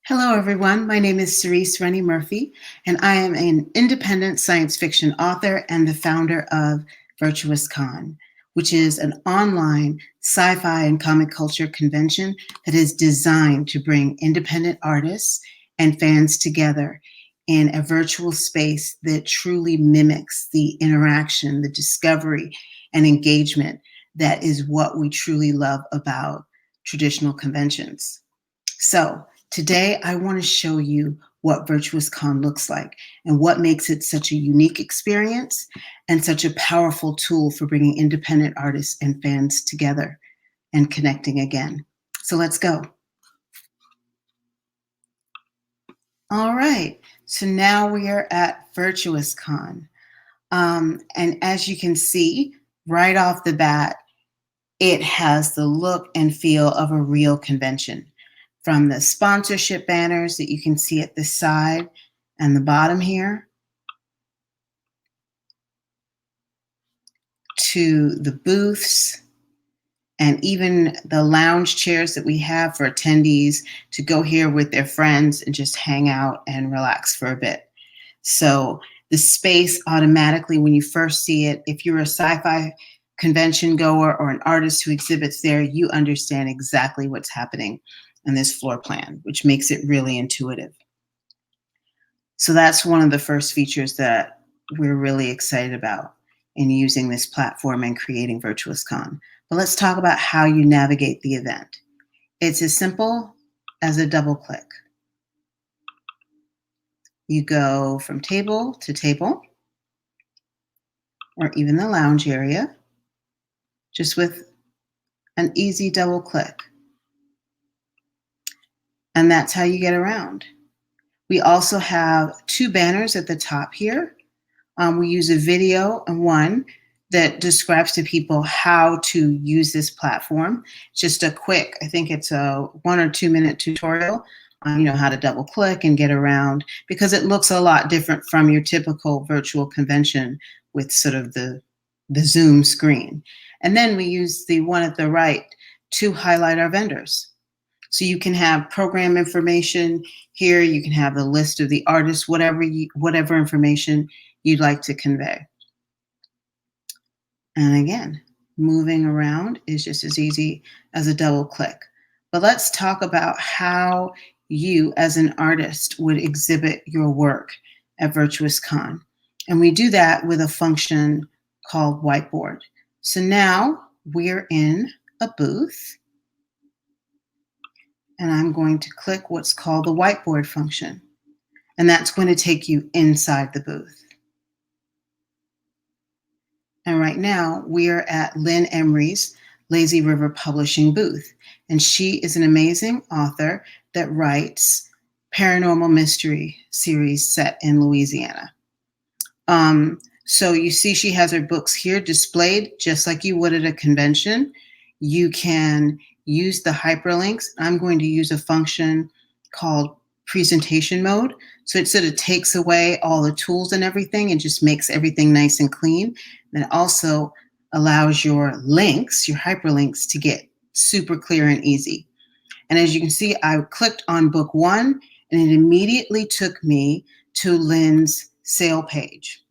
Hello, everyone. My name is Cerise Rennie Murphy, and I am an independent science fiction author and the founder of Virtuous Con, which is an online sci-fi and comic culture convention that is designed to bring independent artists and fans together in a virtual space that truly mimics the interaction, the discovery, and engagement that is what we truly love about traditional conventions. So today I want to show you what Virtuous Con looks like and what makes it such a unique experience and such a powerful tool for bringing independent artists and fans together and connecting again. So let's go. All right, so now we are at Virtuous Con. And as you can see, right off the bat, it has the look and feel of a real convention. From the sponsorship banners that you can see at the side and the bottom here, to the booths, and even the lounge chairs that we have for attendees to go here with their friends and just hang out and relax for a bit. So the space automatically, when you first see it, if you're a sci-fi convention goer or an artist who exhibits there, you understand exactly what's happening in this floor plan, which makes it really intuitive. So that's one of the first features that we're really excited about in using this platform and creating Virtuous Con. But let's talk about how you navigate the event. It's as simple as a double click. You go from table to table, or even the lounge area, just with an easy double click. And that's how you get around. We also have two banners at the top here. We use a video and one that describes to people how to use this platform. Just a quick, I think it's a 1 or 2 minute tutorial on how to double click and get around, because it looks a lot different from your typical virtual convention with sort of the Zoom screen. And then we use the one at the right to highlight our vendors. So you can have program information here, you can have the list of the artists, whatever information you'd like to convey. And again, moving around is just as easy as a double click. But let's talk about how you as an artist would exhibit your work at Virtuous Con. And we do that with a function called Whiteboard. So now we're in a booth, and I'm going to click what's called the Whiteboard function. And that's going to take you inside the booth. And right now we are at Lynn Emery's Lazy River Publishing booth. And she is an amazing author that writes paranormal mystery series set in Louisiana. So you see she has her books here displayed just like you would at a convention. You can use the hyperlinks. I'm going to use a function called presentation mode. So it sort of takes away all the tools and everything and just makes everything nice and clean. And it also allows your links, your hyperlinks, to get super clear and easy. And as you can see, I clicked on book 1 and it immediately took me to Lynn's sale page.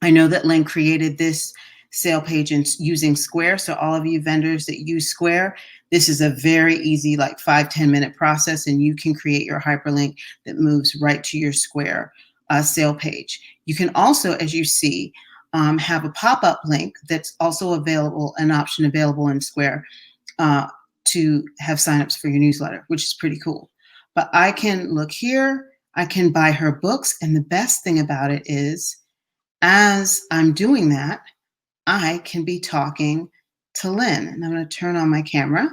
I know that Lynn created this sale page using Square. So all of you vendors that use Square, this is a very easy, like 5-10 minute process, and you can create your hyperlink that moves right to your Square sale page. You can also, as you see, have a pop-up link that's also available, an option available in Square to have signups for your newsletter, which is pretty cool. But I can look here, I can buy her books, and the best thing about it is, as I'm doing that, I can be talking to Lynn. And I'm going to turn on my camera.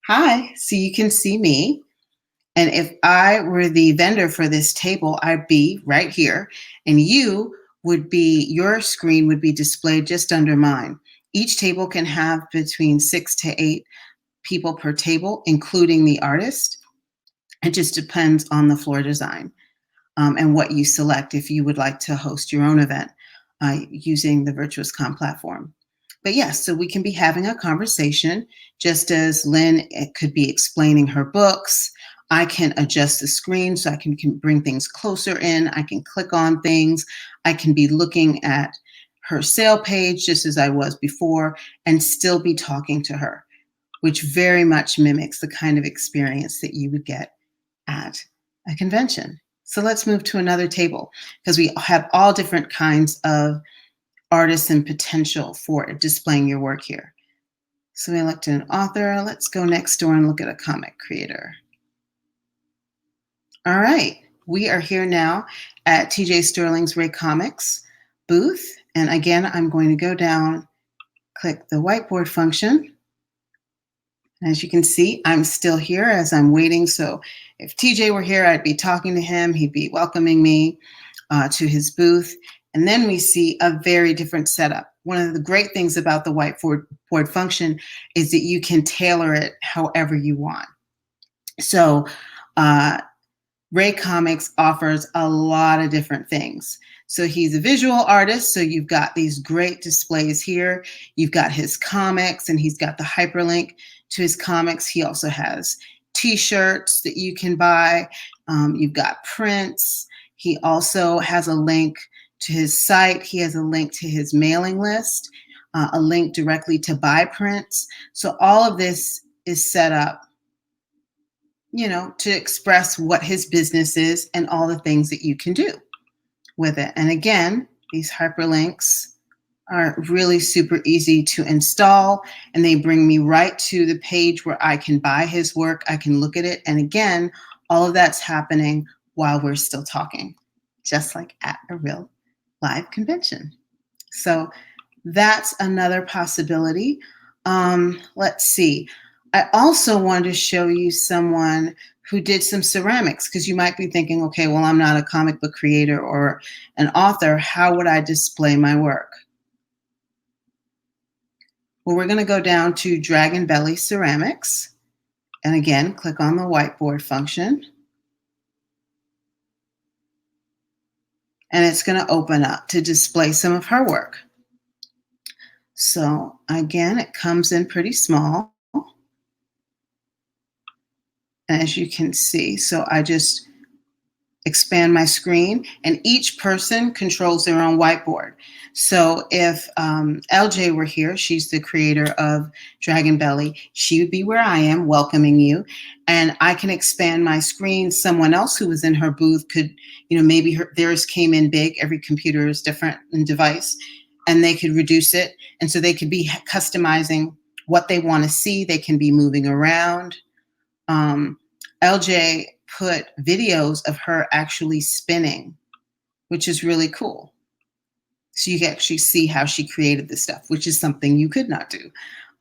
Hi, so you can see me. And if I were the vendor for this table, I'd be right here. And your screen would be displayed just under mine. Each table can have between 6 to 8 people per table, including the artist. It just depends on the floor design and what you select if you would like to host your own event using the Virtuous Con platform. But yes, so we can be having a conversation just as Lynn could be explaining her books. I can adjust the screen so I can bring things closer in. I can click on things. I can be looking at her sale page just as I was before and still be talking to her, which very much mimics the kind of experience that you would get at a convention. So let's move to another table because we have all different kinds of artists and potential for displaying your work here. So we elected an author. Let's go next door and look at a comic creator. All right, we are here now at TJ Sterling's Ray Comics booth. And again, I'm going to go down, click the whiteboard function. As you can see, I'm still here as I'm waiting. So if TJ were here, I'd be talking to him. He'd be welcoming me to his booth. And then we see a very different setup. One of the great things about the whiteboard function is that you can tailor it however you want. So Ray Comics offers a lot of different things. So he's a visual artist. So you've got these great displays here. You've got his comics and he's got the hyperlink to his comics. He also has t-shirts that you can buy. You've got prints. He also has a link to his site. He has a link to his mailing list, a link directly to buy prints. So all of this is set up, to express what his business is and all the things that you can do with it. And again, these hyperlinks are really super easy to install, and they bring me right to the page where I can buy his work. I can look at it. And again, all of that's happening while we're still talking, just like at a real live convention. So that's another possibility. Let's see. I also wanted to show you someone who did some ceramics, because you might be thinking, okay, well, I'm not a comic book creator or an author. How would I display my work? Well, we're going to go down to Dragon Belly Ceramics. And again, click on the whiteboard function. And it's going to open up to display some of her work. So again, it comes in pretty small, as you can see. So I just expand my screen, and each person controls their own whiteboard. So if LJ were here, she's the creator of Dragon Belly, she would be where I am, welcoming you. And I can expand my screen. Someone else who was in her booth could, maybe theirs came in big. Every computer is different and device, and they could reduce it. And so they could be customizing what they want to see. They can be moving around. LJ put videos of her actually spinning, which is really cool. So you can actually see how she created this stuff, which is something you could not do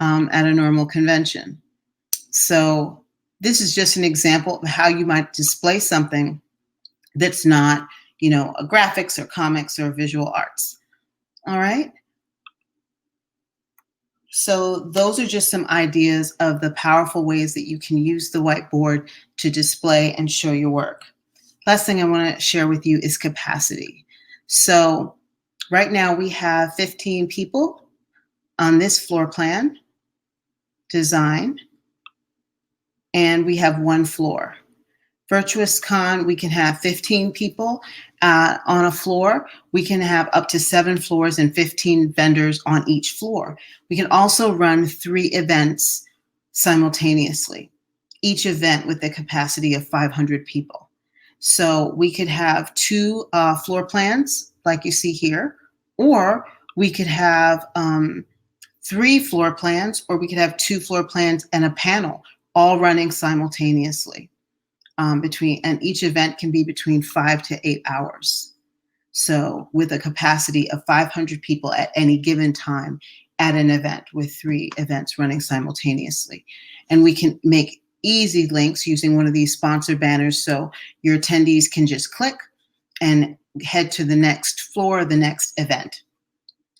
at a normal convention. So this is just an example of how you might display something that's not, a graphics or comics or visual arts. All right. So those are just some ideas of the powerful ways that you can use the whiteboard to display and show your work. Last thing I want to share with you is capacity. So right now we have 15 people on this floor plan design, and we have one floor. Virtuous Con, we can have 15 people on a floor. We can have up to 7 floors and 15 vendors on each floor. We can also run 3 events simultaneously, each event with the capacity of 500 people. So we could have 2 floor plans like you see here, or we could have 3 floor plans, or we could have 2 floor plans and a panel all running simultaneously. And each event can be between 5 to 8 hours. So with a capacity of 500 people at any given time at an event, with 3 events running simultaneously. And we can make easy links using one of these sponsor banners. So your attendees can just click and head to the next floor, the next event.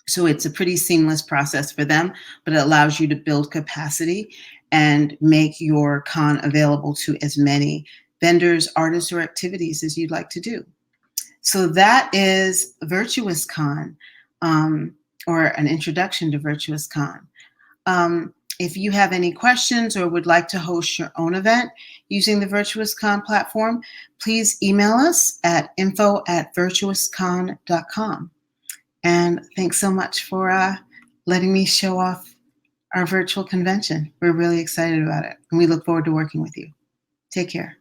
So it's a pretty seamless process for them, but it allows you to build capacity and make your con available to as many vendors, artists, or activities as you'd like to do. So that is Virtuous Con, or an introduction to Virtuous Con. If you have any questions or would like to host your own event using the Virtuous Con platform, please email us at info@virtuouscon.com. And thanks so much for letting me show off our virtual convention. We're really excited about it, and we look forward to working with you. Take care.